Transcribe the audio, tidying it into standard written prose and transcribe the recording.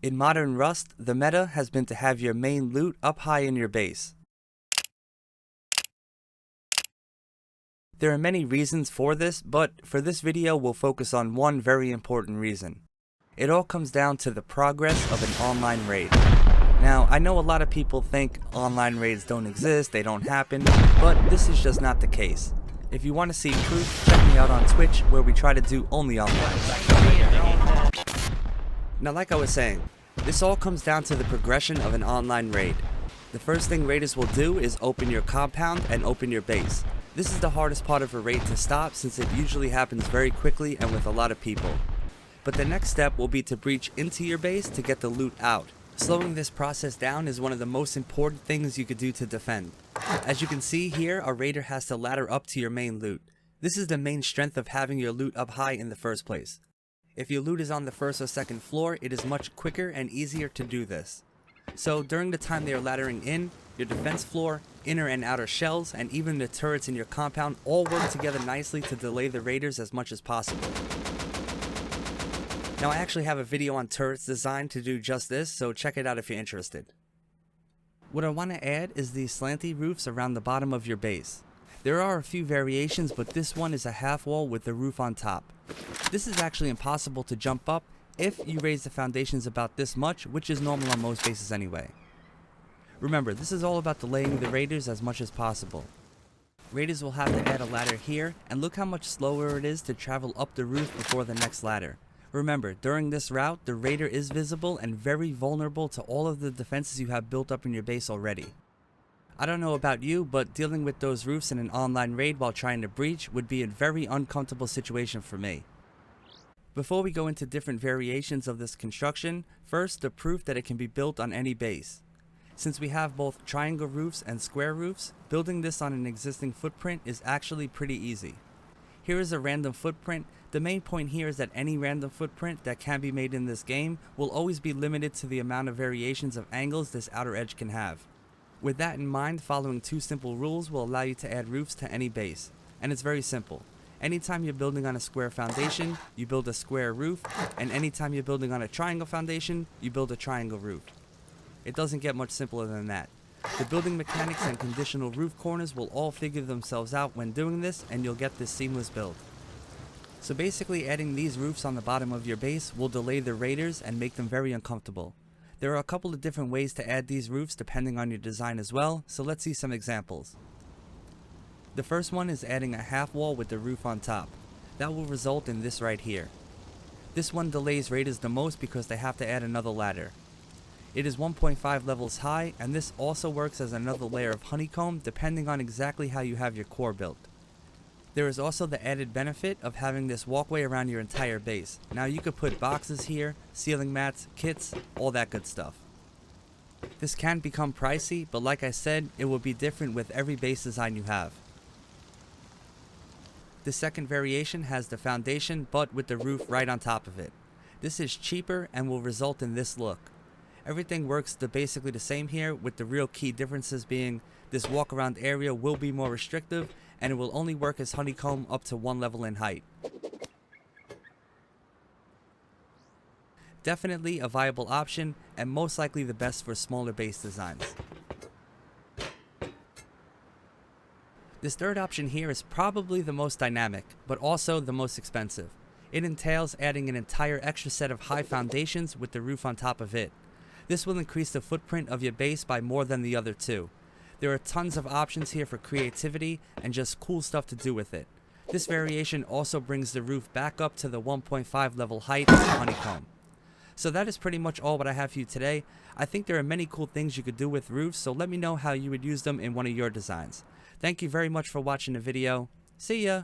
In modern Rust, the meta has been to have your main loot up high in your base. There are many reasons for this, but for this video we'll focus on one very important reason. It all comes down to the progress of an online raid. Now, I know a lot of people think online raids don't exist, they don't happen, but this is just not the case. If you want to see proof, check me out on Twitch, where we try to do only online. Now, like I was saying, this all comes down to the progression of an online raid. The first thing raiders will do is open your compound and open your base. This is the hardest part of a raid to stop, since it usually happens very quickly and with a lot of people. But the next step will be to breach into your base to get the loot out. Slowing this process down is one of the most important things you could do to defend. As you can see here, a raider has to ladder up to your main loot. This is the main strength of having your loot up high in the first place. If your loot is on the first or second floor, it is much quicker and easier to do this. So during the time they are laddering in, your defense floor, inner and outer shells, and even the turrets in your compound all work together nicely to delay the raiders as much as possible. Now, I actually have a video on turrets designed to do just this, so check it out if you're interested. What I want to add is these slanty roofs around the bottom of your base. There are a few variations, but this one is a half wall with the roof on top. This is actually impossible to jump up if you raise the foundations about this much, which is normal on most bases anyway. Remember, this is all about delaying the raiders as much as possible. Raiders will have to add a ladder here, and look how much slower it is to travel up the roof before the next ladder. Remember, during this route, the raider is visible and very vulnerable to all of the defenses you have built up in your base already. I don't know about you, but dealing with those roofs in an online raid while trying to breach would be a very uncomfortable situation for me. Before we go into different variations of this construction, first the proof that it can be built on any base. Since we have both triangle roofs and square roofs, building this on an existing footprint is actually pretty easy. Here is a random footprint. The main point here is that any random footprint that can be made in this game will always be limited to the amount of variations of angles this outer edge can have. With that in mind, following two simple rules will allow you to add roofs to any base. And it's very simple. Anytime you're building on a square foundation, you build a square roof, and anytime you're building on a triangle foundation, you build a triangle roof. It doesn't get much simpler than that. The building mechanics and conditional roof corners will all figure themselves out when doing this, and you'll get this seamless build. So basically, adding these roofs on the bottom of your base will delay the raiders and make them very uncomfortable. There are a couple of different ways to add these roofs depending on your design as well, so let's see some examples. The first one is adding a half wall with the roof on top. That will result in this right here. This one delays raiders the most because they have to add another ladder. It is 1.5 levels high, and this also works as another layer of honeycomb depending on exactly how you have your core built. There is also the added benefit of having this walkway around your entire base. Now you could put boxes here, ceiling mats, kits, all that good stuff. This can become pricey, but like I said, it will be different with every base design you have. The second variation has the foundation, but with the roof right on top of it. This is cheaper and will result in this look. Everything works basically the same here, with the real key differences being this walk around area will be more restrictive, and it will only work as honeycomb up to one level in height. Definitely a viable option, and most likely the best for smaller base designs. This third option here is probably the most dynamic, but also the most expensive. It entails adding an entire extra set of high foundations with the roof on top of it. This will increase the footprint of your base by more than the other two. There are tons of options here for creativity and just cool stuff to do with it. This variation also brings the roof back up to the 1.5 level height of honeycomb. So that is pretty much all what I have for you today. I think there are many cool things you could do with roofs, so let me know how you would use them in one of your designs. Thank you very much for watching the video. See ya!